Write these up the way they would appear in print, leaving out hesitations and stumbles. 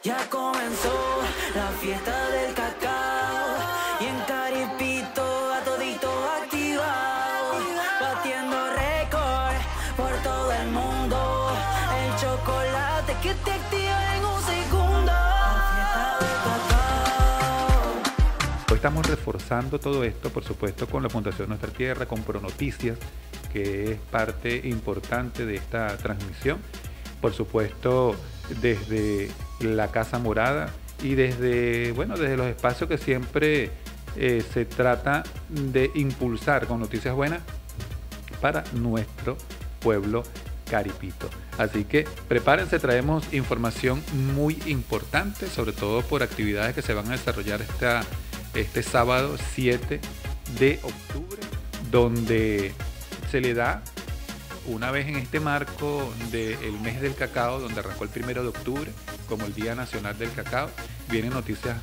Ya comenzó la fiesta del cacao y en Caripito a todito activado, batiendo récord por todo el mundo. El chocolate que te activa en un segundo. La fiesta del cacao. Hoy estamos reforzando todo esto, por supuesto, con la Fundación Nuestra Tierra, con Pronoticias, que es parte importante de esta transmisión. Por supuesto, desde la Casa Morada y desde los espacios que siempre se trata de impulsar con noticias buenas para nuestro pueblo caripito. Así que prepárense, traemos información muy importante, sobre todo por actividades que se van a desarrollar este sábado 7 de octubre, donde se le da, una vez en este marco del mes del cacao, donde arrancó el 1 de octubre, como el Día Nacional del Cacao, vienen noticias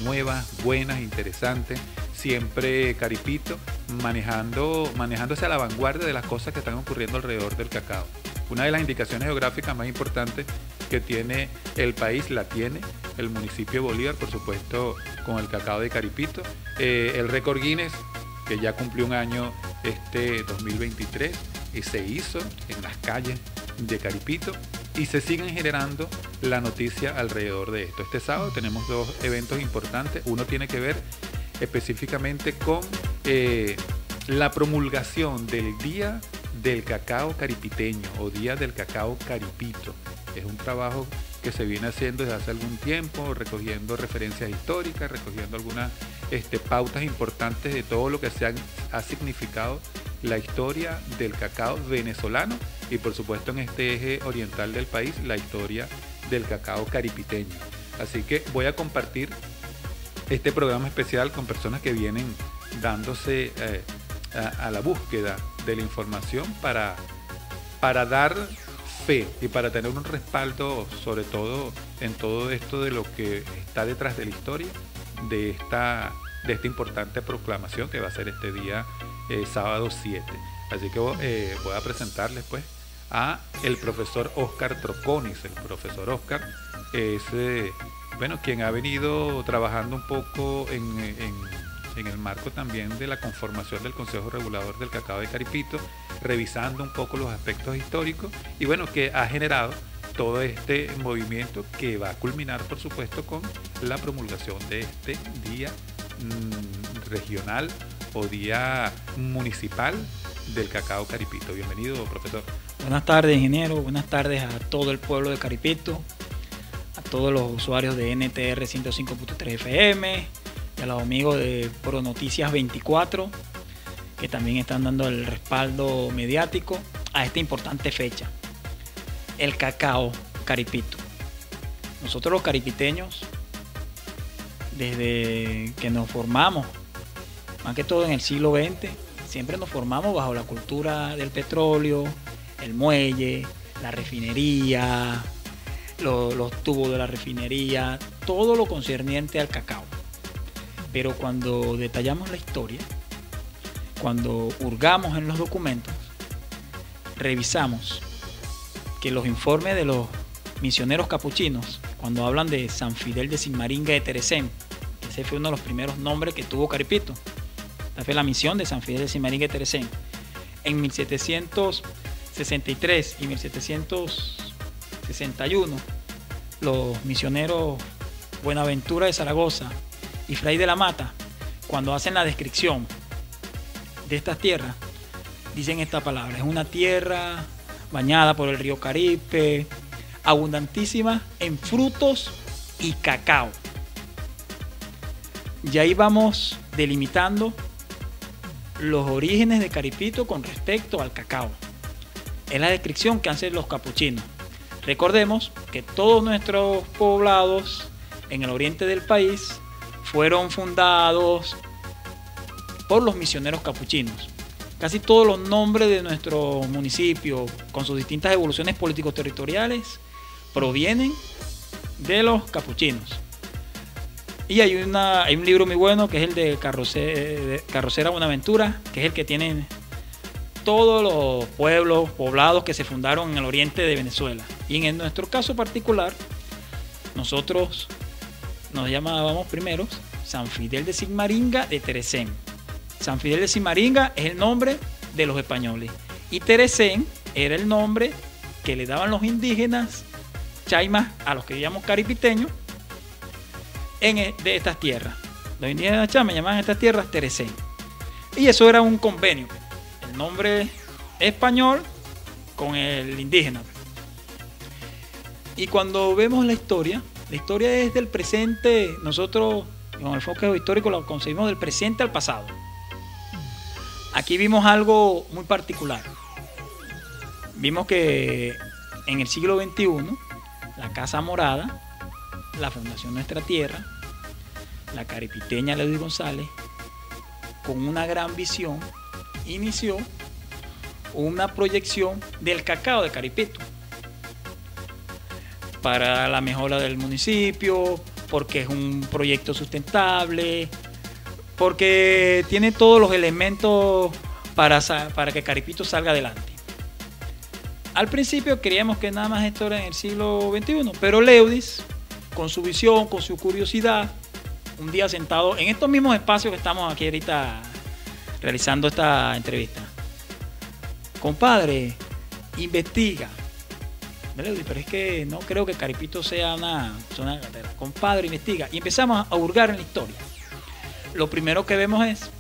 nuevas, buenas, interesantes, siempre Caripito manejándose a la vanguardia de las cosas que están ocurriendo alrededor del cacao. Una de las indicaciones geográficas más importantes que tiene el país, la tiene el municipio de Bolívar, por supuesto, con el cacao de Caripito. El récord Guinness, que ya cumplió un año este 2023, y se hizo en las calles de Caripito, y se siguen generando la noticia alrededor de esto. Este sábado tenemos dos eventos importantes. Uno tiene que ver específicamente con la promulgación del Día del Cacao Caripiteño o Día del Cacao Caripito. Es un trabajo que se viene haciendo desde hace algún tiempo, recogiendo referencias históricas, recogiendo algunas pautas importantes de todo lo que ha significado la historia del cacao venezolano y, por supuesto, en este eje oriental del país, la historia del cacao caripiteño. Así que voy a compartir este programa especial con personas que vienen dándose a la búsqueda de la información para dar fe y para tener un respaldo, sobre todo en todo esto de lo que está detrás de la historia de esta importante proclamación que va a ser este día sábado 7. Así que voy a presentarles pues a el profesor Oscar Troconis. El profesor Oscar es quien ha venido trabajando un poco en el marco también de la conformación del Consejo Regulador del Cacao de Caripito, revisando un poco los aspectos históricos y que ha generado todo este movimiento que va a culminar, por supuesto, con la promulgación de este día regional o día municipal del cacao caripito. Bienvenido, profesor. Buenas tardes, ingeniero. Buenas tardes a todo el pueblo de Caripito, a todos los usuarios de NTR 105.3 FM y a los amigos de Pronoticias 24, que también están dando el respaldo mediático a esta importante fecha, el cacao caripito. Nosotros los caripiteños, desde que nos formamos, más que todo en el siglo XX, siempre nos formamos bajo la cultura del petróleo, el muelle, la refinería, los tubos de la refinería, todo lo concerniente al cacao. Pero cuando detallamos la historia, cuando hurgamos en los documentos, revisamos que los informes de los misioneros capuchinos, cuando hablan de San Fidel de Sinmaringa de Teresén, ese fue uno de los primeros nombres que tuvo Caripito. Esta fue la misión de San Fidel de Sinmaringa de Teresén. En 1763 y 1761, los misioneros Buenaventura de Zaragoza y Fray de la Mata, cuando hacen la descripción de estas tierras, dicen esta palabra: es una tierra bañada por el río Caripe, abundantísima en frutos y cacao. Y ahí vamos delimitando los orígenes de Caripito con respecto al cacao. Es la descripción que hacen los capuchinos. Recordemos que todos nuestros poblados en el oriente del país fueron fundados por los misioneros capuchinos. Casi todos los nombres de nuestro municipio, con sus distintas evoluciones político-territoriales, provienen de los capuchinos. Y hay un libro muy bueno que es el de Carrocera Buenaventura, que es el que tiene todos los poblados que se fundaron en el oriente de Venezuela. Y en nuestro caso particular, nosotros nos llamábamos primero San Fidel de Sigmaringa de Teresén. San Fidel de Sigmaringa es el nombre de los españoles y Teresén era el nombre que le daban los indígenas chaimas a los que llamamos caripiteños de estas tierras. Los indígenas chaimas llamaban a estas tierras Teresén. Y eso era un convenio. El nombre español con el indígena. Y cuando vemos la historia es del presente. Nosotros con el foco histórico lo conseguimos del presente al pasado. Aquí vimos algo muy particular. Vimos que en el siglo XXI la Casa Morada, la Fundación Nuestra Tierra, la caripiteña Leudis González, con una gran visión, inició una proyección del cacao de Caripito para la mejora del municipio, porque es un proyecto sustentable, porque tiene todos los elementos para que Caripito salga adelante. Al principio creíamos que nada más esto era en el siglo XXI, pero Leudis, con su visión, con su curiosidad, un día sentado en estos mismos espacios que estamos aquí ahorita realizando esta entrevista. Compadre, investiga. Pero es que no creo que Caripito sea una zona de carretera. Compadre, investiga. Y empezamos a hurgar en la historia. Lo primero que vemos es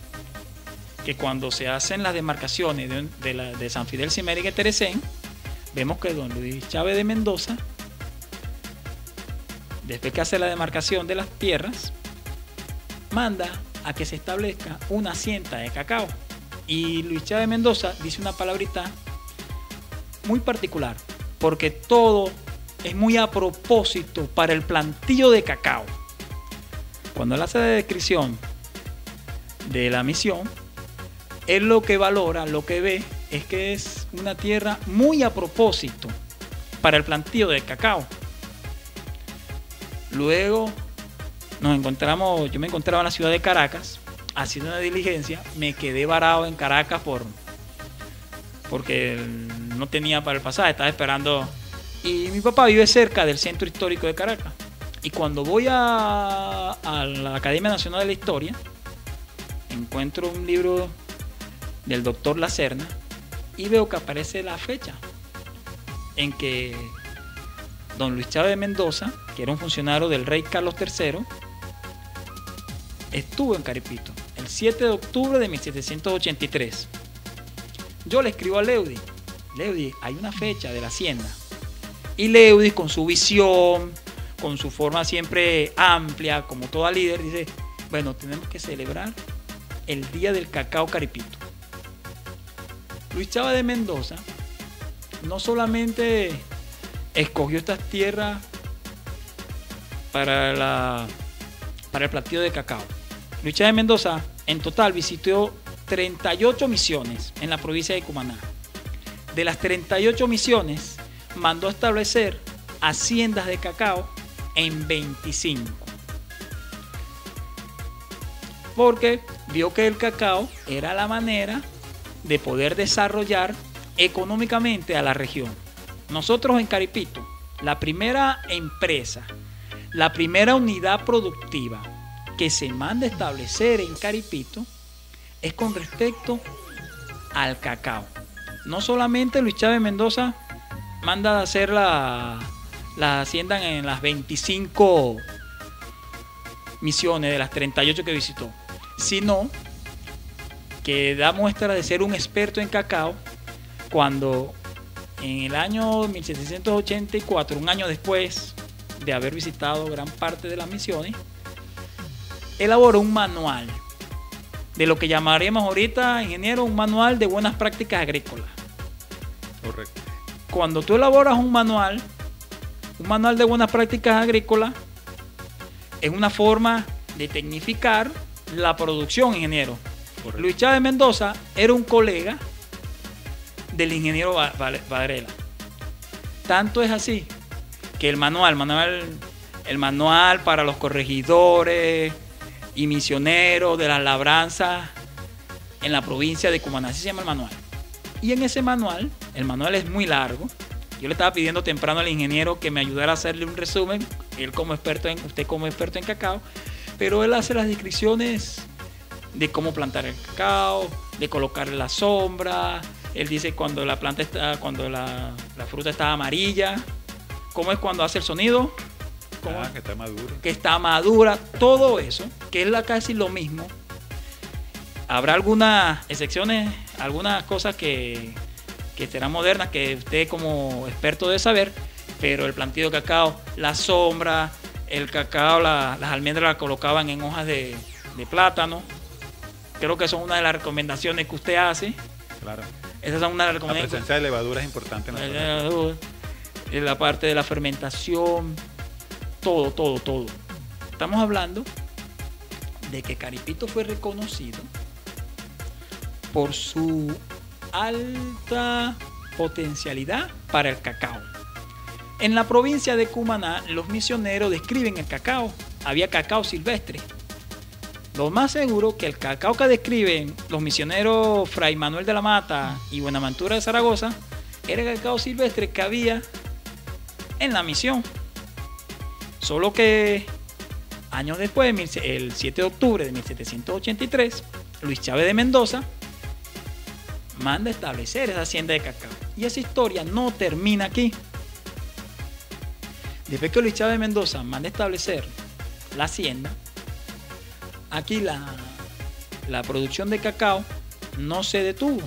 que cuando se hacen las demarcaciones de San Fidel, Sigmaringa y Teresén, vemos que don Luis Chávez de Mendoza, después que hace la demarcación de las tierras, manda a que se establezca una hacienda de cacao. Y Luis Chávez de Mendoza dice una palabrita muy particular, porque todo es muy a propósito para el plantío de cacao. Cuando él hace la descripción de la misión, él lo que valora, lo que ve, es que es una tierra muy a propósito para el plantío de cacao. Luego yo me encontraba en la ciudad de Caracas haciendo una diligencia, me quedé varado en Caracas porque no tenía para el pasaje, estaba esperando. Y mi papá vive cerca del centro histórico de Caracas. Y cuando voy a la Academia Nacional de la Historia, encuentro un libro del doctor Lacerna y veo que aparece la fecha en que don Luis Chávez de Mendoza, que era un funcionario del rey Carlos III, estuvo en Caripito el 7 de octubre de 1783. Yo le escribo a Leudis, hay una fecha de la hacienda. Y Leudis, con su visión, con su forma siempre amplia, como toda líder, dice, bueno, tenemos que celebrar el Día del Cacao Caripito. Luis Chávez de Mendoza no solamente escogió estas tierras para el plantío de cacao. Luis Chávez de Mendoza en total visitó 38 misiones en la provincia de Cumaná. De las 38 misiones, mandó a establecer haciendas de cacao en 25. Porque vio que el cacao era la manera de poder desarrollar económicamente a la región. Nosotros en Caripito, la primera empresa, la primera unidad productiva que se manda a establecer en Caripito es con respecto al cacao. No solamente Luis Chávez Mendoza manda a hacer la hacienda en las 25 misiones de las 38 que visitó, sino que da muestra de ser un experto en cacao cuando en el año 1784, un año después de haber visitado gran parte de las misiones, elaboró un manual de lo que llamaremos ahorita, ingeniero, un manual de buenas prácticas agrícolas. Correcto. Cuando tú elaboras un manual de buenas prácticas agrícolas, es una forma de tecnificar la producción, ingeniero. Correcto. Luis Luis Chávez Mendoza era un colega del ingeniero Varela. Tanto es así que el manual para los corregidores y misioneros de las labranzas en la provincia de Cumaná, así se llama el manual. Y en ese manual, el manual es muy largo. Yo le estaba pidiendo temprano al ingeniero que me ayudara a hacerle un resumen usted como experto en cacao, pero él hace las descripciones de cómo plantar el cacao, de colocarle la sombra. Él dice cuando la fruta está amarilla, cómo es cuando hace el sonido, que está madura. Que está madura, todo eso, que es casi lo mismo. Habrá algunas excepciones, algunas cosas que serán modernas, que usted como experto debe saber, pero el planteo de cacao, la sombra, el cacao, las almendras las colocaban en hojas de plátano. Creo que son una de las recomendaciones que usted hace. Claro. Esas son una de las La recomendaciones. presencia de levadura es importante en la parte de la fermentación, todo. Estamos hablando de que Caripito fue reconocido por su alta potencialidad para el cacao. En la provincia de Cumaná, los misioneros describen el cacao. Había cacao silvestre. Lo más seguro que el cacao que describen los misioneros Fray Manuel de la Mata y Buenaventura de Zaragoza era el cacao silvestre que había en la misión. Solo que años después, el 7 de octubre de 1783, Luis Chávez de Mendoza manda a establecer esa hacienda de cacao. Y esa historia no termina aquí. Después que Luis Chávez de Mendoza manda a establecer la hacienda, aquí la producción de cacao no se detuvo.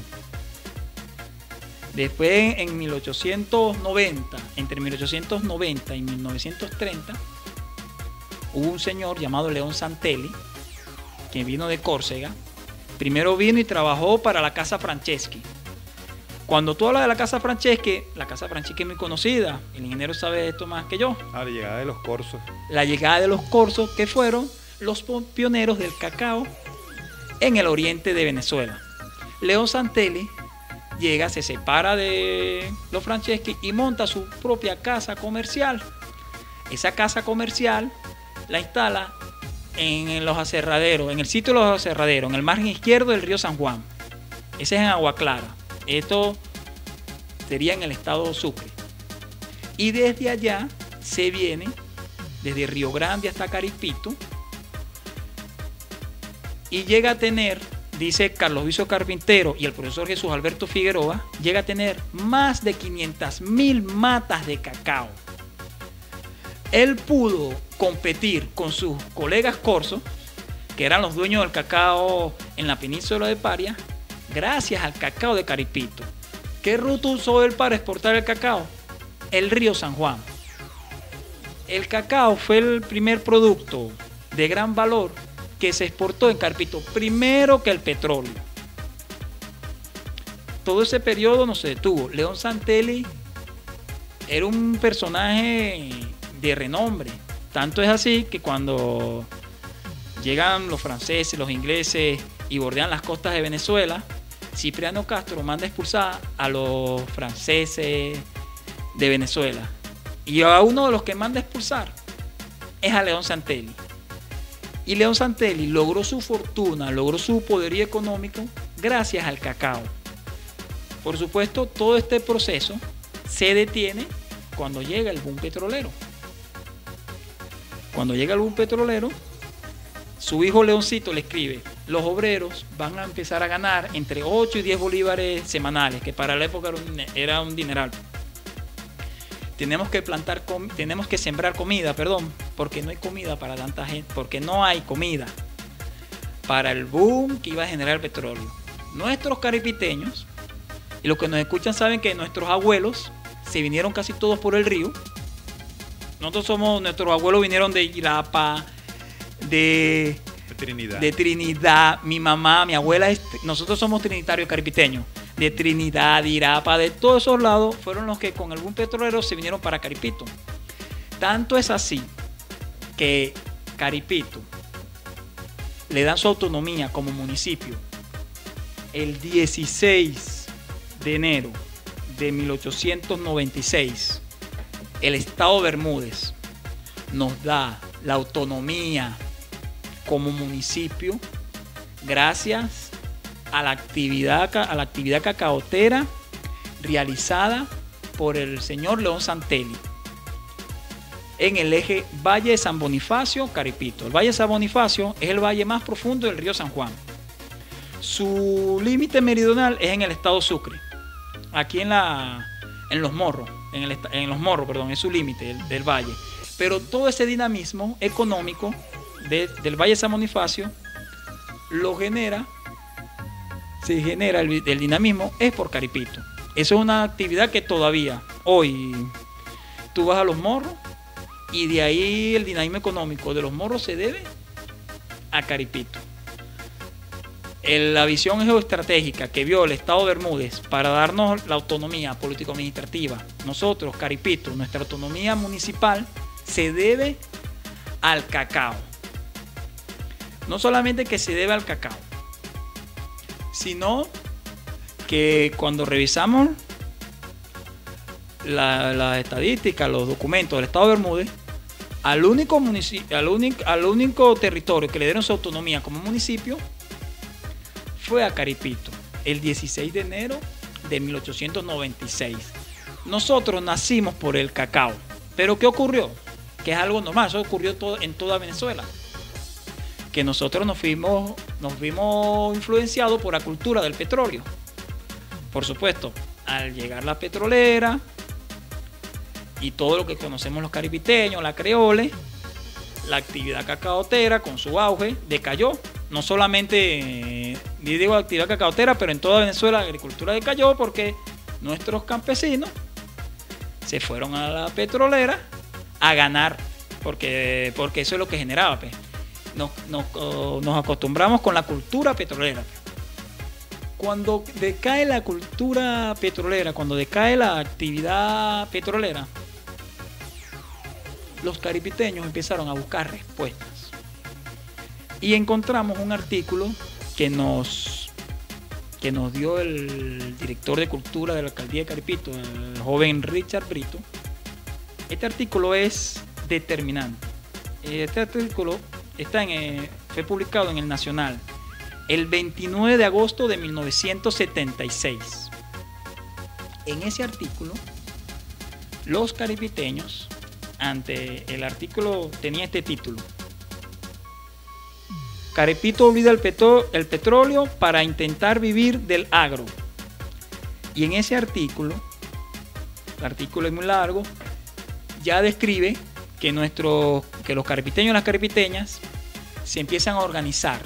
Después, en 1890, entre 1890 y 1930, hubo un señor llamado León Santelli, que vino de Córcega. Primero vino y trabajó para la Casa Franceschi. Cuando tú hablas de la Casa Franceschi es muy conocida. El ingeniero sabe esto más que yo. La llegada de los corsos. La llegada de los corsos, que fueron los pioneros del cacao en el oriente de Venezuela. León Santelli llega, se separa de los Franceschi y monta su propia casa comercial. Esa casa comercial la instala en los aserraderos, en el sitio de los aserraderos, en el margen izquierdo del río San Juan. Ese es en Agua Clara. Esto sería en el estado Sucre. Y desde allá se viene, desde Río Grande hasta Caripito, y llega a tener, dice Carlos Viso Carpintero y el profesor Jesús Alberto Figueroa, llega a tener más de 500.000 matas de cacao. Él pudo competir con sus colegas corsos, que eran los dueños del cacao en la península de Paria, gracias al cacao de Caripito. ¿Qué ruta usó él para exportar el cacao? El río San Juan. El cacao fue el primer producto de gran valor que se exportó en Caripito, primero que el petróleo. Todo ese periodo no se detuvo. León Santelli era un personaje de renombre. Tanto es así que cuando llegan los franceses, los ingleses y bordean las costas de Venezuela, Cipriano Castro manda a expulsar a los franceses de Venezuela. Y a uno de los que manda a expulsar es a León Santelli. Y León Santelli logró su fortuna, logró su poderío económico gracias al cacao. Por supuesto, todo este proceso se detiene cuando llega el boom petrolero. Cuando llega el boom petrolero, su hijo Leoncito le escribe: los obreros van a empezar a ganar entre 8 y 10 bolívares semanales, que para la época era un dineral. Tenemos que sembrar comida, porque no hay comida para tanta gente, porque no hay comida para el boom que iba a generar el petróleo. Nuestros caripiteños, y los que nos escuchan saben que nuestros abuelos se vinieron casi todos por el río. Nuestros abuelos vinieron de Irapa, de Trinidad. Mi mamá, mi abuela, nosotros somos trinitarios caripiteños. De Trinidad, de Irapa, de todos esos lados fueron los que con el boom petrolero se vinieron para Caripito. Tanto es así que Caripito le dan su autonomía como municipio el 16 de enero de 1896. El estado Bermúdez nos da la autonomía como municipio gracias a la actividad cacaotera realizada por el señor León Santelli. en el eje Valle de San Bonifacio, Caripito. El Valle de San Bonifacio es el valle más profundo del río San Juan. Su límite meridional es en el estado Sucre, aquí en Los Morros, en Los Morros, perdón, es su límite del valle. Pero todo ese dinamismo económico del Valle de San Bonifacio se genera el dinamismo es por Caripito. Eso es una actividad que todavía hoy tú vas a Los Morros y de ahí el dinamismo económico de Los Morros se debe a Caripito. La visión geoestratégica que vio el Estado de Bermúdez para darnos la autonomía político-administrativa, nosotros, Caripito, nuestra autonomía municipal, se debe al cacao. No solamente que se debe al cacao, sino que cuando revisamos la estadística, los documentos del Estado de Bermúdez, al único territorio que le dieron su autonomía como municipio fue a Caripito, el 16 de enero de 1896. Nosotros nacimos por el cacao, pero ¿qué ocurrió? Que es algo normal, eso ocurrió en toda Venezuela. Que nosotros nos vimos influenciados por la cultura del petróleo. Por supuesto, al llegar la petrolera y todo lo que conocemos los caripiteños, la creole, la actividad cacaotera con su auge decayó. No solamente, digo actividad cacaotera, pero en toda Venezuela la agricultura decayó porque nuestros campesinos se fueron a la petrolera a ganar, porque eso es lo que generaba. Pues. Nos acostumbramos con la cultura petrolera. Cuando decae la cultura petrolera, cuando decae la actividad petrolera, los caripiteños empezaron a buscar respuestas. Y encontramos un artículo que nos dio el director de cultura de la alcaldía de Caripito, el joven Richard Brito. Este artículo es determinante. Este artículo fue publicado en El Nacional el 29 de agosto de 1976. En ese artículo, los caripiteños, ante el artículo tenía este título: Caripito olvida el petróleo para intentar vivir del agro. Y en ese artículo, el artículo es muy largo, ya describe que los caripiteños y las caripiteñas se empiezan a organizar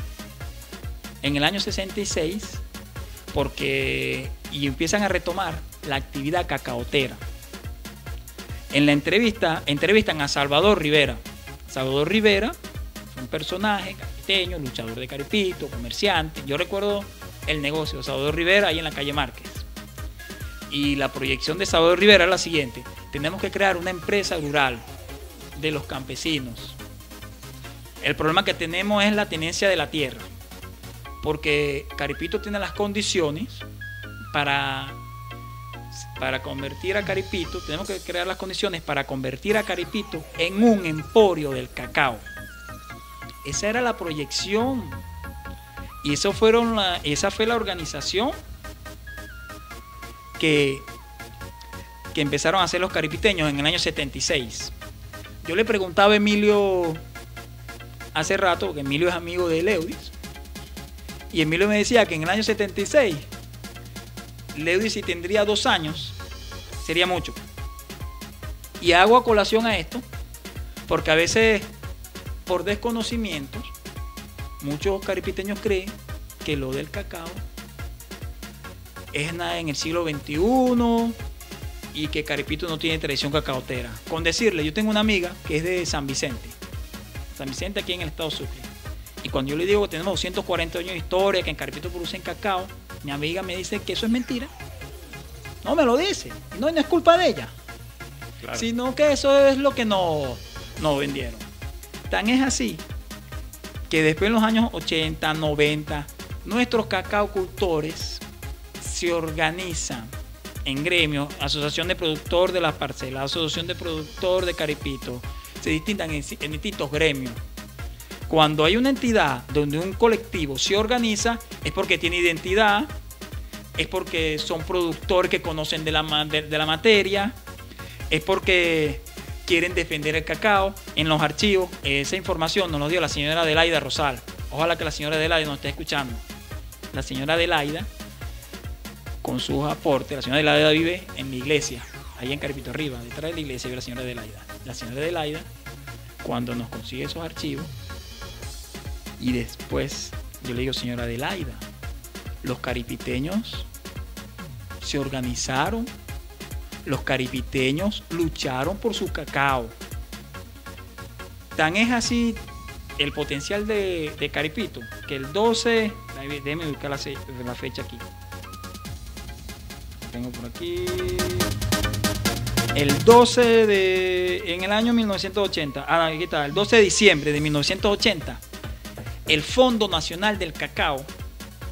en el año 66 y empiezan a retomar la actividad cacaotera. En la entrevistan a Salvador Rivera. Salvador Rivera fue un personaje caripiteño, luchador de Caripito, comerciante. Yo recuerdo el negocio de Salvador Rivera ahí en la calle Márquez. Y la proyección de Salvador Rivera es la siguiente: tenemos que crear una empresa rural de los campesinos. El problema que tenemos es la tenencia de la tierra, porque Caripito tiene las condiciones para convertir a Caripito, tenemos que crear las condiciones para convertir a Caripito en un emporio del cacao. Esa era la proyección y esa fue la organización que empezaron a hacer los caripiteños en el año 76. Yo le preguntaba a Emilio hace rato, porque Emilio es amigo de Leudis, y Emilio me decía que en el año 76 Leudis, si tendría 2 años, sería mucho. Y hago a colación a esto porque a veces, por desconocimientos, muchos caripiteños creen que lo del cacao es nada en el siglo XXI y que Caripito no tiene tradición cacaotera. Con decirle, yo tengo una amiga que es de San Vicente aquí en el estado Sucre, y cuando yo le digo que tenemos 240 años de historia, que en Caripito producen cacao, mi amiga me dice que eso es mentira. No me lo dice, no es culpa de ella, claro, sino que eso es lo que no vendieron. Tan es así que después en los años 80, 90, nuestros cacaocultores se organizan en gremios, asociación de productor de las parcelas, asociación de productor de Caripito, se distintan en distintos gremios. Cuando hay una entidad donde un colectivo se organiza, es porque tiene identidad, es porque son productores que conocen de la materia, es porque quieren defender el cacao. En los archivos, esa información nos lo dio la señora Adelaida Rosal. Ojalá que la señora Adelaida nos esté escuchando. La señora Adelaida, con sus aportes, la señora Adelaida vive en mi iglesia, ahí en Caripito arriba, detrás de la iglesia vive la señora Adelaida. La señora Adelaida, cuando nos consigue esos archivos, y después yo le digo, señora Adelaida, los caripiteños se organizaron, los caripiteños lucharon por su cacao. Tan es así el potencial de Caripito, que el 12, déjeme buscar la fecha aquí. Tengo por aquí. El 12 en el año 1980, aquí está, el 12 de diciembre de 1980, el Fondo Nacional del Cacao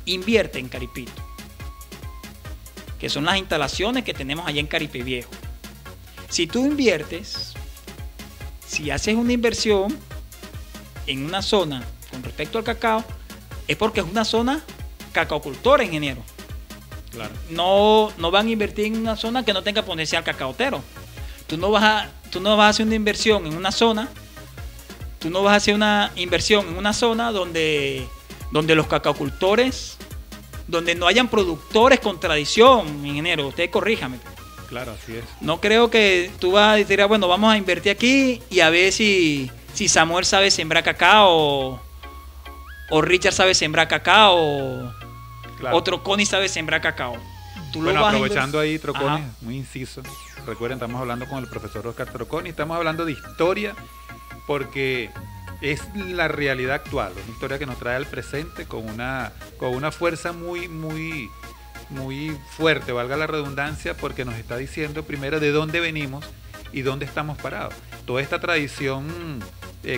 invierte en Caripito, que son las instalaciones que tenemos allá en Caripe Viejo. Si tú inviertes, si haces una inversión en una zona con respecto al cacao, es porque es una zona cacaocultora, ingeniero. Claro. No van a invertir en una zona que no tenga potencial cacaotero. Tú no vas a hacer una inversión en una zona, donde los cacaocultores, donde no hayan productores con tradición, ingeniero. Usted corríjame. Claro, así es. No creo que tú vas a decir, bueno, vamos a invertir aquí y a ver si Samuel sabe sembrar cacao, o Richard sabe sembrar cacao, claro, o Troconi sabe sembrar cacao. Bueno, aprovechando ahí, Troconi, muy inciso. Recuerden, estamos hablando con el profesor Oscar Troconi, estamos hablando de historia porque es la realidad actual, una historia que nos trae al presente con una fuerza muy fuerte, valga la redundancia, porque nos está diciendo primero de dónde venimos y dónde estamos parados. Toda esta tradición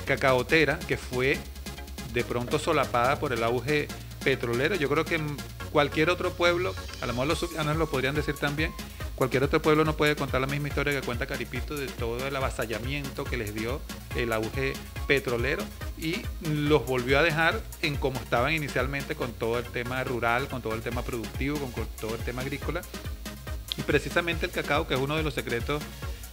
cacaotera que fue de pronto solapada por el auge petrolero, yo creo que en cualquier otro pueblo, a lo mejor los subsahanos lo podrían decir también, cualquier otro pueblo no puede contar la misma historia que cuenta Caripito, de todo el avasallamiento que les dio el auge petrolero y los volvió a dejar en como estaban inicialmente, con todo el tema rural, con todo el tema productivo, con todo el tema agrícola. Y precisamente el cacao, que es uno de los secretos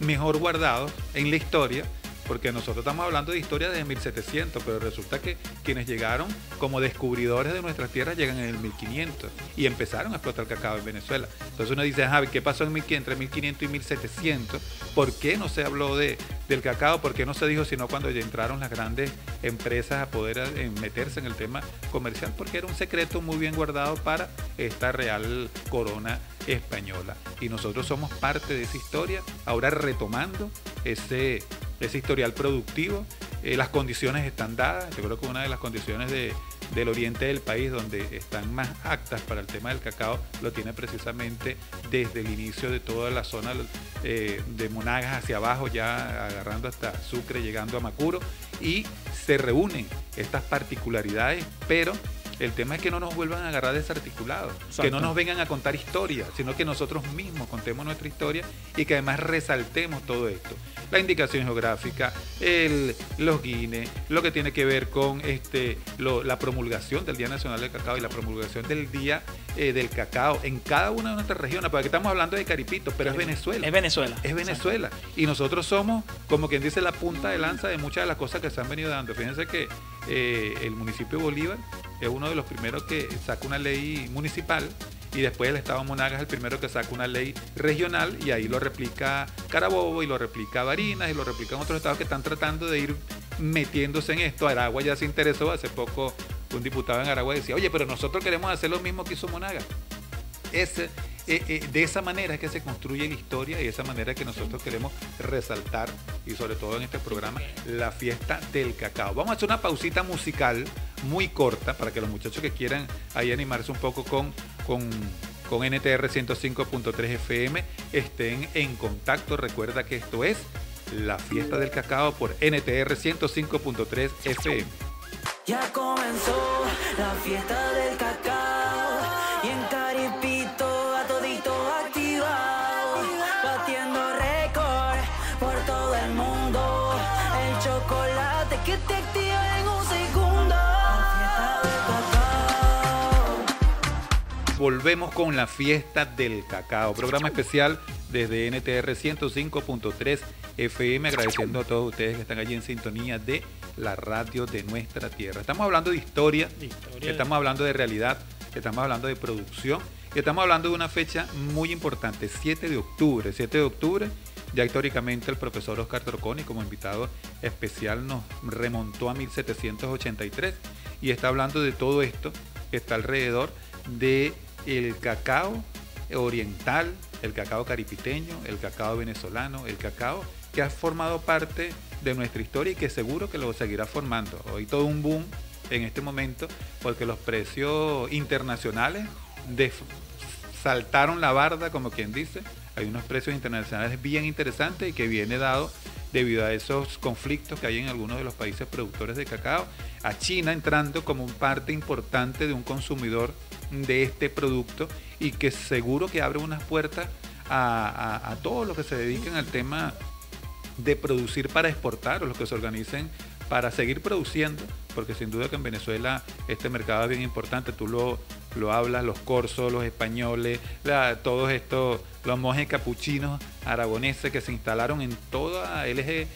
mejor guardados en la historia, porque nosotros estamos hablando de historia desde 1700, pero resulta que quienes llegaron como descubridores de nuestras tierras llegan en el 1500 y empezaron a explotar el cacao en Venezuela. Entonces uno dice, Javi, ¿qué pasó entre 1500 y 1700? ¿Por qué no se habló del cacao? ¿Por qué no se dijo sino cuando ya entraron las grandes empresas a poder meterse en el tema comercial? Porque era un secreto muy bien guardado para esta real corona española. Y nosotros somos parte de esa historia, ahora retomando ese historial productivo. Las condiciones están dadas. Yo creo que una de las condiciones del oriente del país donde están más aptas para el tema del cacao lo tiene precisamente desde el inicio de toda la zona de Monagas hacia abajo, ya agarrando hasta Sucre, llegando a Macuro, y se reúnen estas particularidades, pero el tema es que no nos vuelvan a agarrar desarticulados, que no nos vengan a contar historias, sino que nosotros mismos contemos nuestra historia y que además resaltemos todo esto. La indicación geográfica, los guines, lo que tiene que ver con la promulgación del Día Nacional del Cacao y la promulgación del Día del Cacao en cada una de nuestras regiones, porque aquí estamos hablando de Caripito, pero es Venezuela. Es Venezuela. Es Venezuela. Y nosotros somos, como quien dice, la punta de lanza de muchas de las cosas que se han venido dando. Fíjense que el municipio de Bolívar es uno de los primeros que saca una ley municipal, y después el estado Monagas es el primero que saca una ley regional, y ahí lo replica Carabobo y lo replica Barinas y lo replican otros estados que están tratando de ir metiéndose en esto. Aragua ya se interesó, hace poco un diputado en Aragua decía, oye, pero nosotros queremos hacer lo mismo que hizo Monagas. De esa manera es que se construye la historia y de esa manera es que nosotros queremos resaltar, y sobre todo en este programa, la fiesta del cacao. Vamos a hacer una pausita musical muy corta para que los muchachos que quieran ahí animarse un poco con NTR 105.3 FM estén en contacto. Recuerda que esto es la fiesta del cacao por NTR 105.3 FM. Ya comenzó la fiesta del cacao y en Caripito a todito activado, batiendo récord por todo el mundo. El chocolate que te activa en un segundo. La fiesta del cacao. Volvemos con la fiesta del cacao, programa especial desde NTR 105.3 FM, agradeciendo a todos ustedes que están allí en sintonía de la radio de nuestra tierra. Estamos hablando de historia, estamos hablando de realidad, estamos hablando de producción, y estamos hablando de una fecha muy importante, 7 de octubre. 7 de octubre, ya históricamente el profesor Oscar Troconi como invitado especial nos remontó a 1783 y está hablando de todo esto que está alrededor del cacao oriental, el cacao caripiteño, el cacao venezolano, el cacao que ha formado parte de nuestra historia y que seguro que lo seguirá formando. Hoy todo un boom en este momento porque los precios internacionales saltaron la barda, como quien dice. Hay unos precios internacionales bien interesantes y que viene dado debido a esos conflictos que hay en algunos de los países productores de cacao, a China entrando como parte importante de un consumidor de este producto y que seguro que abre unas puertas a todos los que se dediquen al tema de producir para exportar o los que se organicen para seguir produciendo, porque sin duda que en Venezuela este mercado es bien importante. Tú lo hablas, los corsos, los españoles, todos estos, los monjes capuchinos aragoneses que se instalaron en toda el eje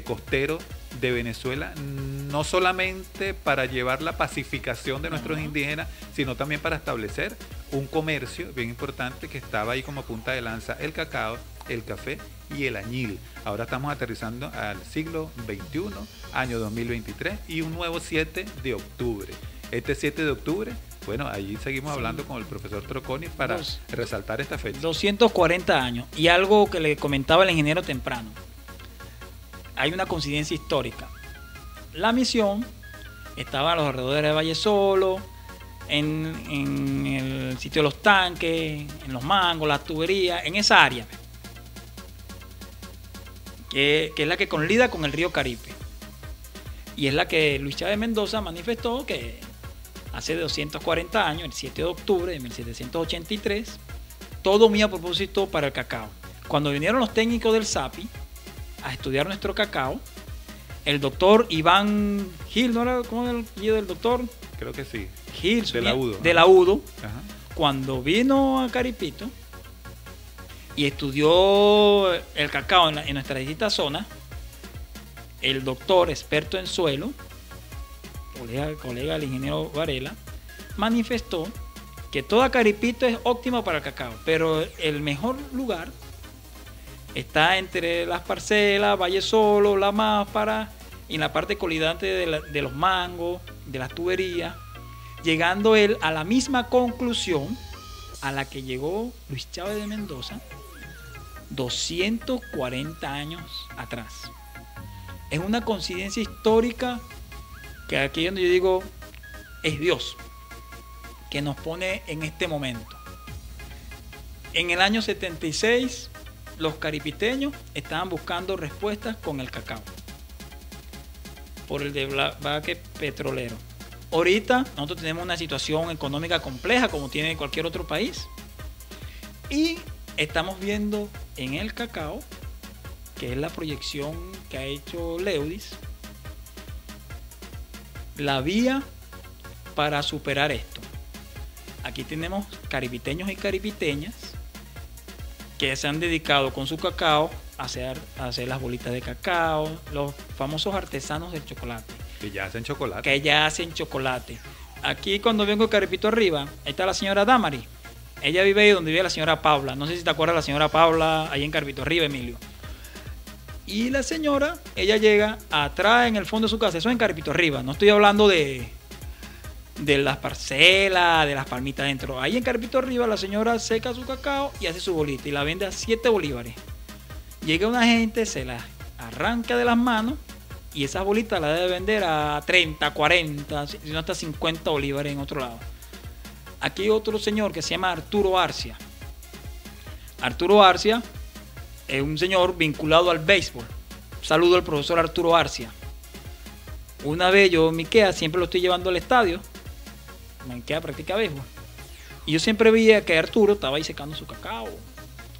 costero de Venezuela, no solamente para llevar la pacificación de nuestros indígenas, sino también para establecer un comercio bien importante que estaba ahí como punta de lanza, el cacao, el café y el añil. Ahora estamos aterrizando al siglo XXI, año 2023 y un nuevo 7 de octubre. Este 7 de octubre, bueno, allí seguimos hablando con el profesor Troconi para resaltar esta fecha. 240 años. Y algo que le comentaba el ingeniero temprano. Hay una coincidencia histórica. La misión estaba a los alrededores de Valle Solo, en el sitio de los tanques, en los mangos, las tuberías, en esa área, que es la que colida con el río Caripe. Y es la que Luis Chávez Mendoza manifestó que hace 240 años, el 7 de octubre de 1783, todo muy a propósito para el cacao. Cuando vinieron los técnicos del SAPI a estudiar nuestro cacao, el doctor Iván Gil, ¿no era cómo era el apellido del doctor? Creo que sí. Gil, de la UDO. Ajá. Cuando vino a Caripito y estudió el cacao en nuestra distinta zona, el doctor experto en suelo, colega del ingeniero Varela, manifestó que toda Caripito es óptima para el cacao, pero el mejor lugar está entre las parcelas, Valle Solo, La Máspara, y en la parte colindante de los mangos, de las tuberías, llegando él a la misma conclusión a la que llegó Luis Chávez de Mendoza 240 años atrás. Es una coincidencia histórica que aquí donde yo digo es Dios que nos pone en este momento. En el año 76 los caripiteños estaban buscando respuestas con el cacao por el debacle petrolero. Ahorita nosotros tenemos una situación económica compleja como tiene cualquier otro país y estamos viendo en el cacao, que es la proyección que ha hecho Leudis, la vía para superar esto. Aquí tenemos caripiteños y caripiteñas que se han dedicado con su cacao a hacer las bolitas de cacao, los famosos artesanos del chocolate. Que ya hacen chocolate. Aquí cuando vengo de Caripito arriba, ahí está la señora Damari. Ella vive ahí donde vive la señora Paula. No sé si te acuerdas de la señora Paula, ahí en Caripito arriba, Emilio. Y la señora, ella llega atrás en el fondo de su casa, eso es en Caripito arriba. No estoy hablando de las parcelas, de las palmitas dentro. Ahí en Caripito arriba la señora seca su cacao y hace su bolita y la vende a 7 bolívares. Llega una gente, se la arranca de las manos y esas bolitas las debe vender a 30, 40, si no hasta 50 bolívares en otro lado. Aquí hay otro señor que se llama Arturo Arcia. Arturo Arcia es un señor vinculado al béisbol. Saludo al profesor Arturo Arcia. Una vez yo en Miquea siempre lo estoy llevando al estadio. Miquea practica béisbol. Y yo siempre veía que Arturo estaba ahí secando su cacao.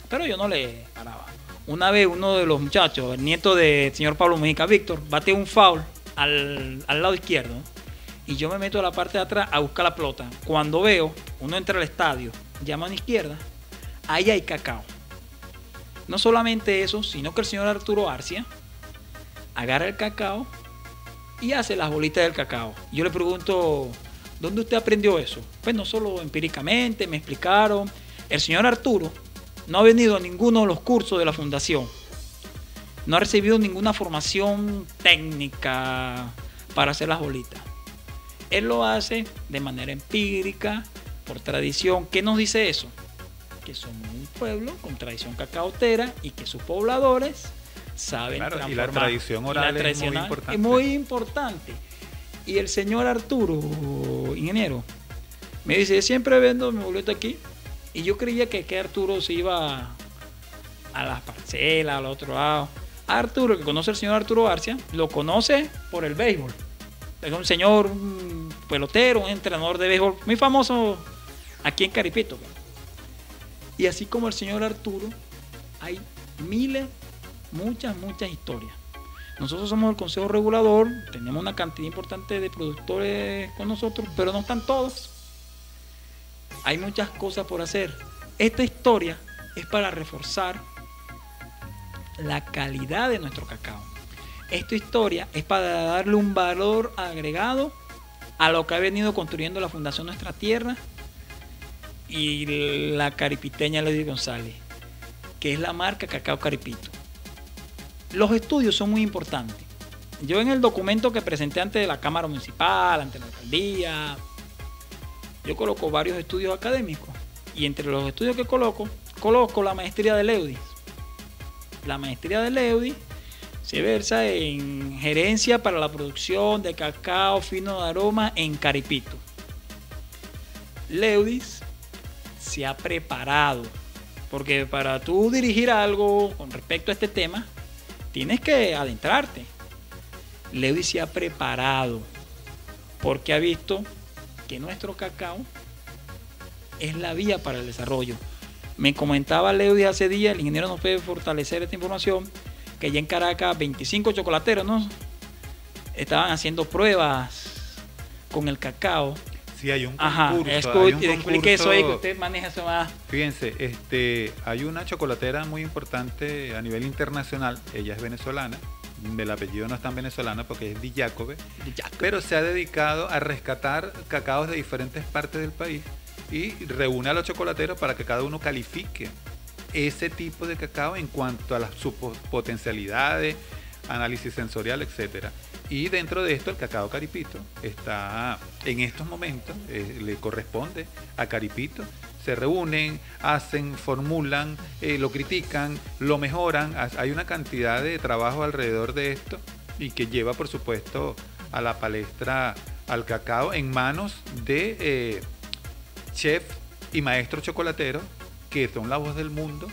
Pero yo no le paraba. Una vez uno de los muchachos, el nieto del señor Pablo Mujica, Víctor, bate un foul al lado izquierdo. Y yo me meto a la parte de atrás a buscar la pelota. Cuando veo, uno entra al estadio, llama a la izquierda, ahí hay cacao. No solamente eso, sino que el señor Arturo Arcia agarra el cacao y hace las bolitas del cacao. Yo le pregunto, ¿dónde usted aprendió eso? Pues no solo empíricamente, me explicaron. El señor Arturo no ha venido a ninguno de los cursos de la fundación. No ha recibido ninguna formación técnica para hacer las bolitas. Él lo hace de manera empírica, por tradición. ¿Qué nos dice eso? Que somos un pueblo con tradición cacaotera y que sus pobladores saben transformar. Y la tradición oral es muy importante. Es muy importante. Y el señor Arturo, ingeniero, me dice, siempre vendo mi boleta aquí. Y yo creía que Arturo se iba a las parcelas, al otro lado. Arturo, que conoce al señor Arturo Arcia, lo conoce por el béisbol. Es un señor, un pelotero, un entrenador de béisbol muy famoso aquí en Caripito. Y así como el señor Arturo, hay miles, muchas historias. Nosotros somos el Consejo Regulador, tenemos una cantidad importante de productores con nosotros, pero no están todos. Hay muchas cosas por hacer. Esta historia es para reforzar la calidad de nuestro cacao. Esta historia es para darle un valor agregado a lo que ha venido construyendo la Fundación Nuestra Tierra y la caripiteña Lady González, que es la marca Cacao Caripito. Los estudios son muy importantes. Yo en el documento que presenté ante la Cámara Municipal, ante la Alcaldía, yo coloco varios estudios académicos y entre los estudios que coloco la maestría de Leudis. La maestría de Leudis se versa en gerencia para la producción de cacao fino de aroma en Caripito. Leudis se ha preparado, porque para tú dirigir algo con respecto a este tema, tienes que adentrarte. Leudis se ha preparado porque ha visto que nuestro cacao es la vía para el desarrollo. Me comentaba Leudis hace días, el ingeniero nos puede fortalecer esta información, que ya en Caracas 25 chocolateros, ¿no?, estaban haciendo pruebas con el cacao. Sí, hay un concurso. Explique eso ahí, que usted maneja eso más. Fíjense, hay una chocolatera muy importante a nivel internacional, ella es venezolana, el apellido no es tan venezolano porque es Di Giacobbe, pero se ha dedicado a rescatar cacaos de diferentes partes del país y reúne a los chocolateros para que cada uno califique ese tipo de cacao en cuanto a sus potencialidades, análisis sensorial, etcétera. Y dentro de esto el cacao Caripito está en estos momentos, le corresponde a Caripito. Se reúnen, hacen, formulan, lo critican, lo mejoran. Hay una cantidad de trabajo alrededor de esto y que lleva, por supuesto, a la palestra al cacao en manos de chef y maestros chocolateros que son la voz del mundo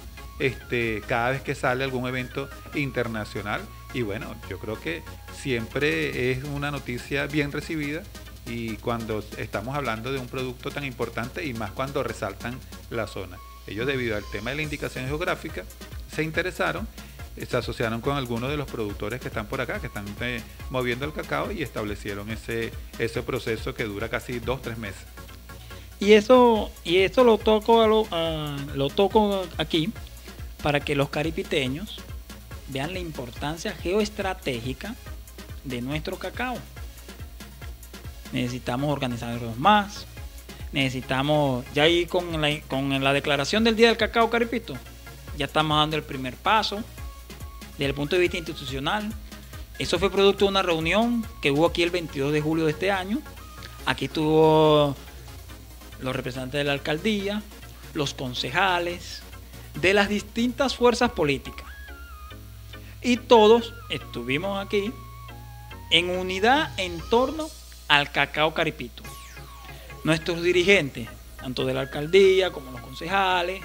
cada vez que sale algún evento internacional. Y bueno, yo creo que siempre es una noticia bien recibida y cuando estamos hablando de un producto tan importante y más cuando resaltan la zona. Ellos, debido al tema de la indicación geográfica, se interesaron, se asociaron con algunos de los productores que están por acá, que están moviendo el cacao y establecieron ese proceso que dura casi 2-3 meses. Y eso lo toco aquí para que los caripiteños vean la importancia geoestratégica de nuestro cacao. Necesitamos organizarnos más. Necesitamos, ya ahí con la declaración del Día del Cacao Caripito, ya estamos dando el primer paso desde el punto de vista institucional. Eso fue producto de una reunión que hubo aquí el 22 de julio de este año. Aquí estuvo los representantes de la alcaldía, los concejales, de las distintas fuerzas políticas. Y todos estuvimos aquí en unidad en torno al cacao Caripito. Nuestros dirigentes, tanto de la alcaldía como los concejales,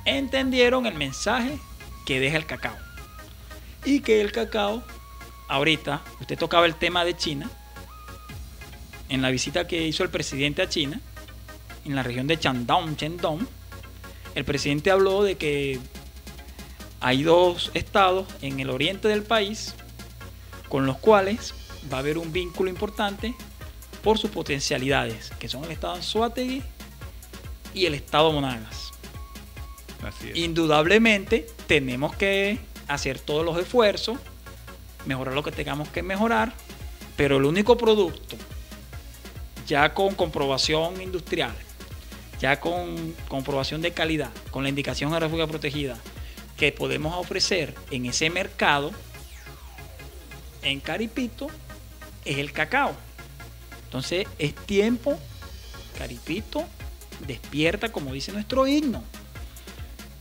entendieron el mensaje que deja el cacao. Y que el cacao, ahorita, usted tocaba el tema de China, en la visita que hizo el presidente a China, en la región de Shandong, el presidente habló de que hay 2 estados en el oriente del país con los cuales va a haber un vínculo importante por sus potencialidades, que son el estado Anzoátegui y el estado Monagas. Así es. Indudablemente tenemos que hacer todos los esfuerzos, mejorar lo que tengamos que mejorar, pero el único producto ya con comprobación industrial, ya con comprobación de calidad, con la indicación geográfica protegida que podemos ofrecer en ese mercado, en Caripito, es el cacao. Entonces es tiempo, Caripito, despierta, como dice nuestro himno.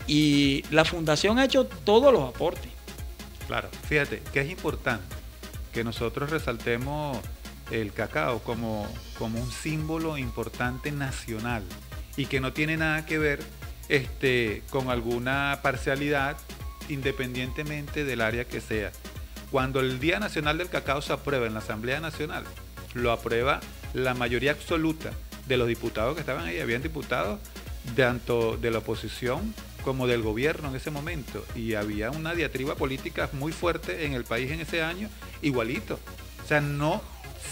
Y la fundación ha hecho todos los aportes. Claro, fíjate que es importante que nosotros resaltemos el cacao como un símbolo importante nacional y que no tiene nada que ver con alguna parcialidad independientemente del área que sea. Cuando el Día Nacional del Cacao se aprueba en la Asamblea Nacional, lo aprueba la mayoría absoluta de los diputados que estaban ahí. Habían diputados tanto de la oposición como del gobierno en ese momento, y había una diatriba política muy fuerte en el país en ese año, igualito. O sea, no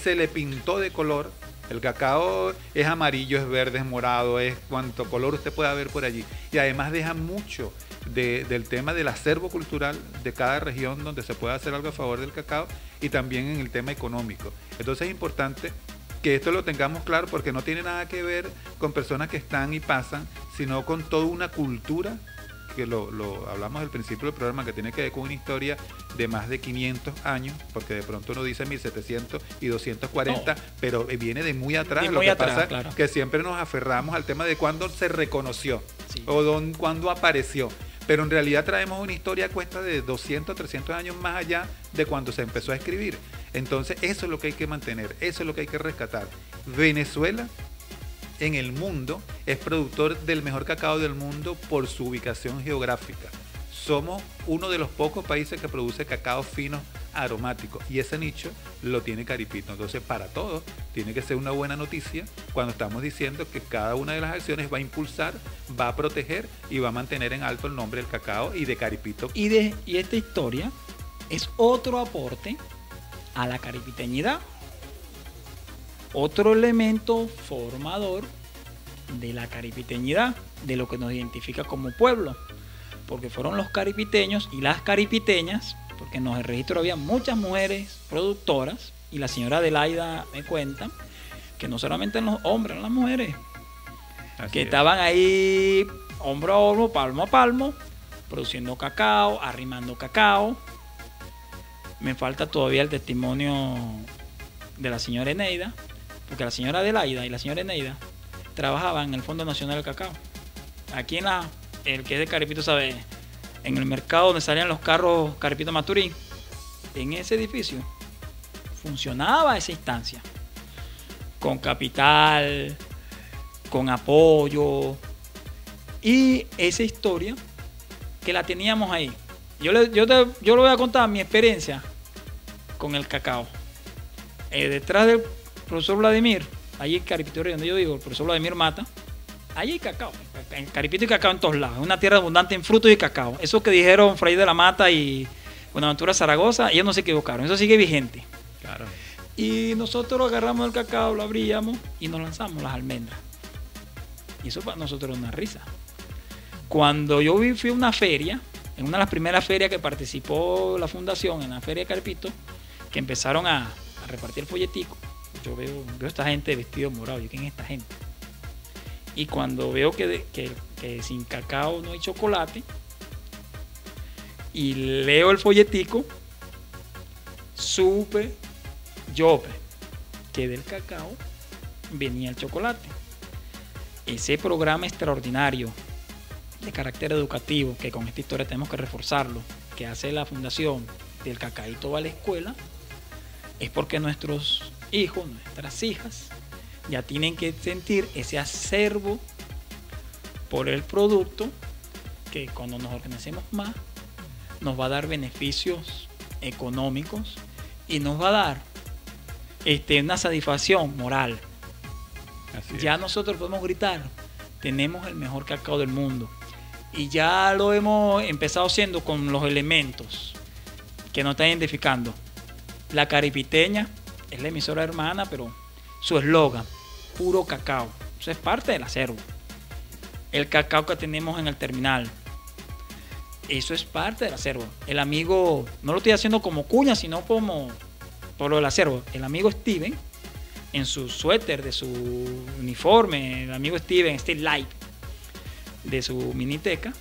se le pintó de color. El cacao es amarillo, es verde, es morado, es cuanto color usted pueda ver por allí. Y además deja mucho del tema del acervo cultural de cada región donde se pueda hacer algo a favor del cacao, y también en el tema económico. Entonces es importante que esto lo tengamos claro, porque no tiene nada que ver con personas que están y pasan, sino con toda una cultura, que lo hablamos al principio del programa, que tiene que ver con una historia de más de 500 años, porque de pronto uno dice 1700 y 240, no, pero viene de muy atrás. Lo que pasa es que siempre nos aferramos al tema de cuándo se reconoció, sí, o cuándo apareció. Pero en realidad traemos una historia a cuesta de 200, 300 años más allá de cuando se empezó a escribir. Entonces eso es lo que hay que mantener, eso es lo que hay que rescatar. Venezuela en el mundo es productor del mejor cacao del mundo por su ubicación geográfica. Somos uno de los pocos países que produce cacao fino aromático, y ese nicho lo tiene Caripito. Entonces para todos tiene que ser una buena noticia cuando estamos diciendo que cada una de las acciones va a impulsar, va a proteger y va a mantener en alto el nombre del cacao y de Caripito. Y esta historia es otro aporte a la caripiteñidad, otro elemento formador de la caripiteñidad, de lo que nos identifica como pueblo, porque fueron los caripiteños y las caripiteñas, porque en el registro había muchas mujeres productoras, y la señora Adelaida me cuenta que no solamente en los hombres, en las mujeres, así que estaban ahí hombro a hombro, palmo a palmo, produciendo cacao, arrimando cacao. Me falta todavía el testimonio de la señora Eneida, porque la señora Adelaida y la señora Eneida trabajaban en el Fondo Nacional del Cacao. Aquí el que es de Caripito sabe, en el mercado donde salían los carros Caripito Maturín, en ese edificio funcionaba esa instancia, con capital, con apoyo, y esa historia que la teníamos ahí. Yo le voy a contar mi experiencia con el cacao. Detrás del profesor Vladimir, allí en Caripito, donde yo digo, el profesor Vladimir Mata, allí hay cacao. En Caripito hay cacao en todos lados. Es una tierra abundante en frutos y cacao. Eso que dijeron Fray de la Mata y Buenaventura Zaragoza, ellos no se equivocaron. Eso sigue vigente. Claro. Y nosotros agarramos el cacao, lo abríamos y nos lanzamos las almendras. Y eso para nosotros es una risa. Cuando yo fui a una feria, en una de las primeras ferias que participó la fundación, en la feria de Caripito, que empezaron a repartir folletico, yo veo a esta gente vestido morado. Yo, ¿quién es esta gente? Y cuando veo que sin cacao no hay chocolate, y leo el folletico, supe yo que del cacao venía el chocolate. Ese programa extraordinario de carácter educativo, que con esta historia tenemos que reforzarlo, que hace la fundación del Cacaíto va a la escuela, es porque nuestros hijos, nuestras hijas, ya tienen que sentir ese acervo por el producto, que cuando nos organicemos más nos va a dar beneficios económicos y nos va a dar una satisfacción moral. Ya nosotros podemos gritar, tenemos el mejor cacao del mundo, y ya lo hemos empezado haciendo con los elementos que nos están identificando. La Caripiteña es la emisora hermana, pero su eslogan, puro cacao, eso es parte del acervo. El cacao que tenemos en el terminal, Eso es parte del acervo. El amigo, no lo estoy haciendo como cuña, sino como por lo del acervo. El amigo Steven, en su suéter de su uniforme, el amigo Steven, Steel Light, de su miniteca,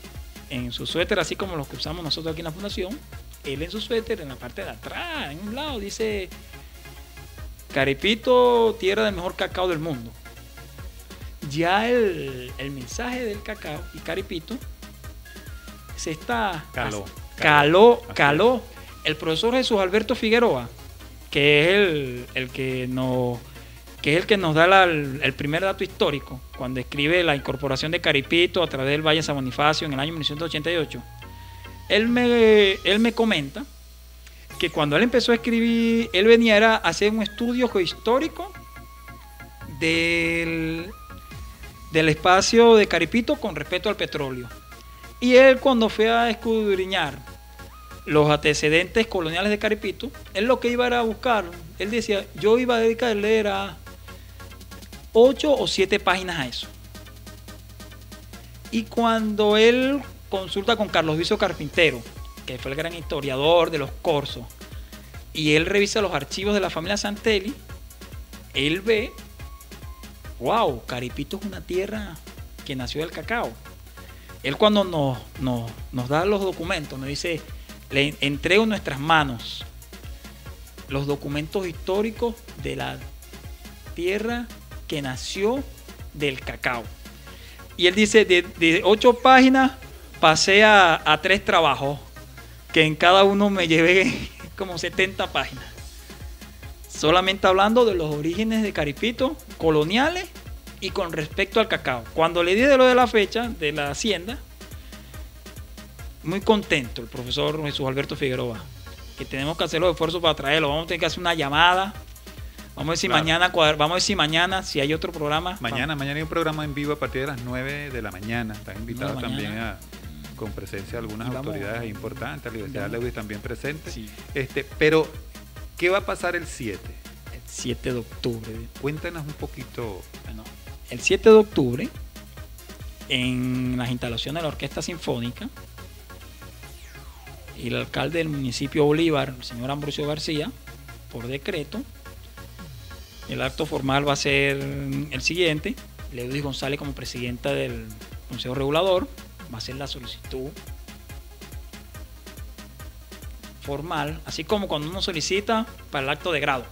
en su suéter, así como los que usamos nosotros aquí en la fundación, él en su suéter, en la parte de atrás, en un lado, dice: Caripito, tierra del mejor cacao del mundo. Ya el mensaje del cacao y Caripito se está... Caló. El profesor Jesús Alberto Figueroa, que es el que nos da el primer dato histórico, cuando escribe la incorporación de Caripito a través del Valle San Bonifacio en el año 1988, él me comenta que cuando él empezó a escribir, él venía a hacer un estudio histórico del espacio de Caripito con respecto al petróleo. Y él, cuando fue a escudriñar los antecedentes coloniales de Caripito, él lo que iba era a buscar, él decía, yo iba a dedicarle a 8 o 7 páginas a eso. Y cuando él consulta con Carlos Viso Carpintero, que fue el gran historiador de los corzos, y él revisa los archivos de la familia Santelli, él ve, wow, Caripito es una tierra que nació del cacao. Él, cuando nos da los documentos, nos dice, le entrego en nuestras manos los documentos históricos de la tierra que nació del cacao. Y él dice, de 8 páginas pasé a 3 trabajos, que en cada uno me llevé como 70 páginas. Solamente hablando de los orígenes de Caripito, coloniales y con respecto al cacao. Cuando le di de lo de la fecha de la hacienda, muy contento el profesor Jesús Alberto Figueroa, que tenemos que hacer los esfuerzos para traerlo. Vamos a tener que hacer una llamada. Vamos a ver si mañana, si hay otro programa. Mañana hay un programa en vivo a partir de las 9 de la mañana. Están invitados también con presencia de algunas autoridades importantes. La Universidad de Lewis también presente. Sí. Pero, ¿qué va a pasar el 7? El 7 de octubre. Cuéntanos un poquito. Bueno, el 7 de octubre, en las instalaciones de la Orquesta Sinfónica, y el alcalde del municipio Bolívar, el señor Ambrosio García, por decreto, el acto formal va a ser el siguiente. Leudis González, como presidenta del Consejo Regulador, va a hacer la solicitud formal, así como cuando uno solicita para el acto de grado.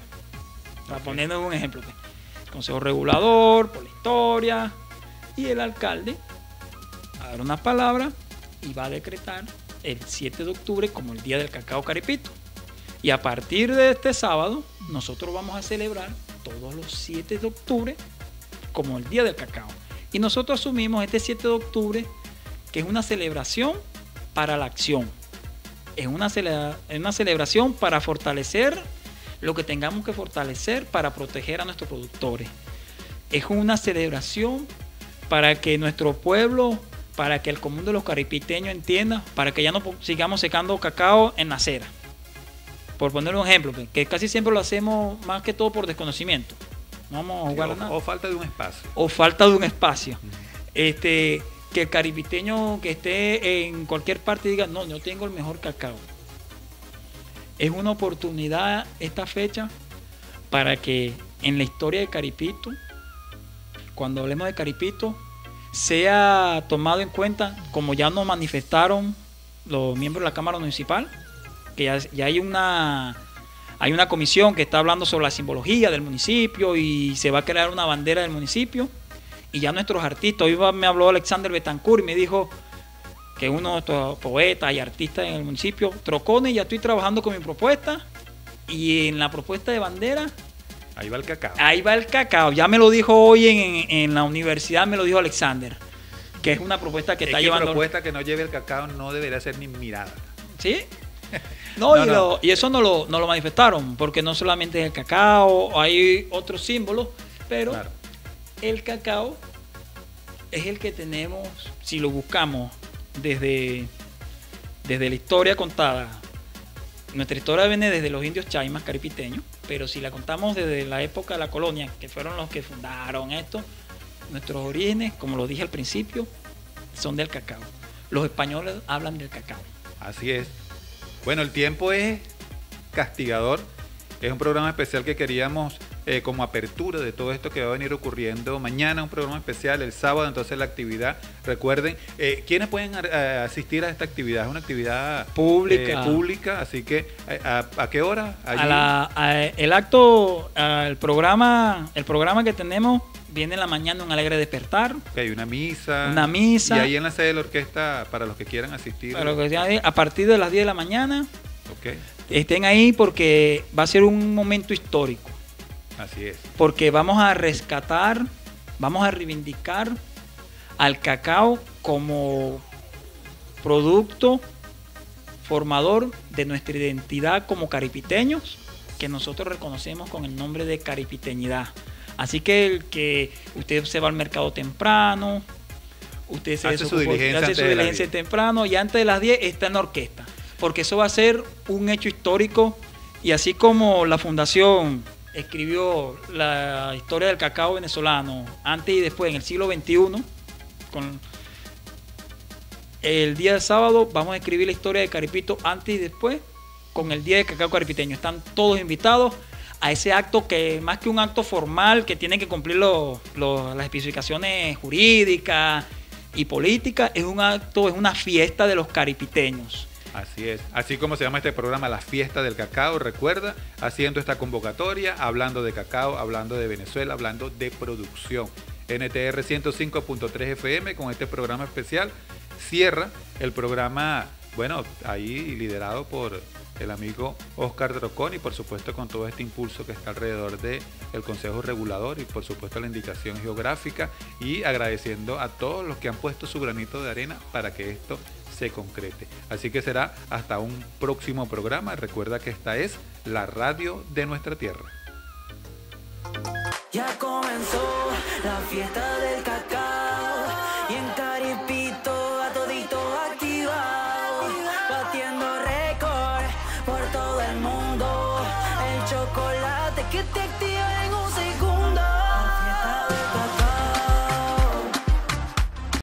Para ponerle un ejemplo, el Consejo Regulador, por la historia, y el alcalde va a dar una palabra y va a decretar el 7 de octubre como el Día del Cacao Caripito. Y a partir de este sábado, nosotros vamos a celebrar todos los 7 de octubre como el Día del Cacao. Y nosotros asumimos este 7 de octubre que es una celebración para la acción. Es una celebración para fortalecer lo que tengamos que fortalecer para proteger a nuestros productores. Es una celebración para que nuestro pueblo, para que el común de los caripiteños entienda, para que ya no sigamos secando cacao en la acera. Por ponerle un ejemplo, que casi siempre lo hacemos más que todo por desconocimiento. No vamos a jugar a nada. O falta de un espacio. O falta de un espacio. Que el caripiteño que esté en cualquier parte diga, no, yo tengo el mejor cacao. Es una oportunidad esta fecha para que en la historia de Caripito, cuando hablemos de Caripito, sea tomado en cuenta, como ya nos manifestaron los miembros de la Cámara Municipal, que ya hay una comisión que está hablando sobre la simbología del municipio y se va a crear una bandera del municipio. Y ya nuestros artistas, hoy me habló Alexander Betancourt y me dijo que uno de nuestros poetas y artistas en el municipio, Trocones, ya estoy trabajando con mi propuesta, y en la propuesta de bandera, ahí va el cacao. Ahí va el cacao. Ya me lo dijo hoy en la universidad, me lo dijo Alexander, que es una propuesta que está llevando. Una propuesta que no lleve el cacao no debería ser ni mirada. ¿Sí? No. Y eso no lo manifestaron, porque no solamente es el cacao, hay otros símbolos, pero claro, el cacao es el que tenemos, si lo buscamos desde la historia contada. Nuestra historia viene desde los indios chaimas caripiteños, pero si la contamos desde la época de la colonia, que fueron los que fundaron esto, nuestros orígenes, como lo dije al principio, son del cacao. los españoles hablan del cacao. Así es. Bueno, el tiempo es castigador. Es un programa especial que queríamos como apertura de todo esto que va a venir ocurriendo mañana, un programa especial, el sábado, entonces la actividad. Recuerden, ¿quiénes pueden asistir a esta actividad? Es una actividad pública, así que ¿a qué hora? El programa que tenemos viene en la mañana, un alegre despertar. Hay una misa. Y ahí en la sede de la orquesta, para los que quieran asistir. A partir de las 10 de la mañana. Okay. Estén ahí porque va a ser un momento histórico. Así es. Porque vamos a rescatar, vamos a reivindicar al cacao como producto formador de nuestra identidad como caripiteños, que nosotros reconocemos con el nombre de caripiteñidad. Así que usted se va al mercado temprano, usted hace su diligencia temprano y antes de las 10 está en la orquesta, porque eso va a ser un hecho histórico. Y así como la fundación escribió la historia del cacao venezolano antes y después en el siglo XXI, con el día del sábado vamos a escribir la historia de Caripito antes y después con el día de cacao caripiteño. Están todos invitados a ese acto que más que un acto formal que tiene que cumplir las especificaciones jurídicas y políticas, es un acto, es una fiesta de los caripiteños. Así es, así como se llama este programa, La Fiesta del Cacao, recuerda, haciendo esta convocatoria, hablando de cacao, hablando de Venezuela, hablando de producción. NTR 105.3 FM con este programa especial cierra el programa, bueno, ahí liderado por el amigo Oscar Drocón y por supuesto con todo este impulso que está alrededor del Consejo Regulador y por supuesto la indicación geográfica, y agradeciendo a todos los que han puesto su granito de arena para que esto se concrete. Así que será hasta un próximo programa. Recuerda que esta es la radio de nuestra tierra. Ya comenzó la fiesta del cacao y en Caripito a todito activado, batiendo récord por todo el mundo. El chocolate que te activa.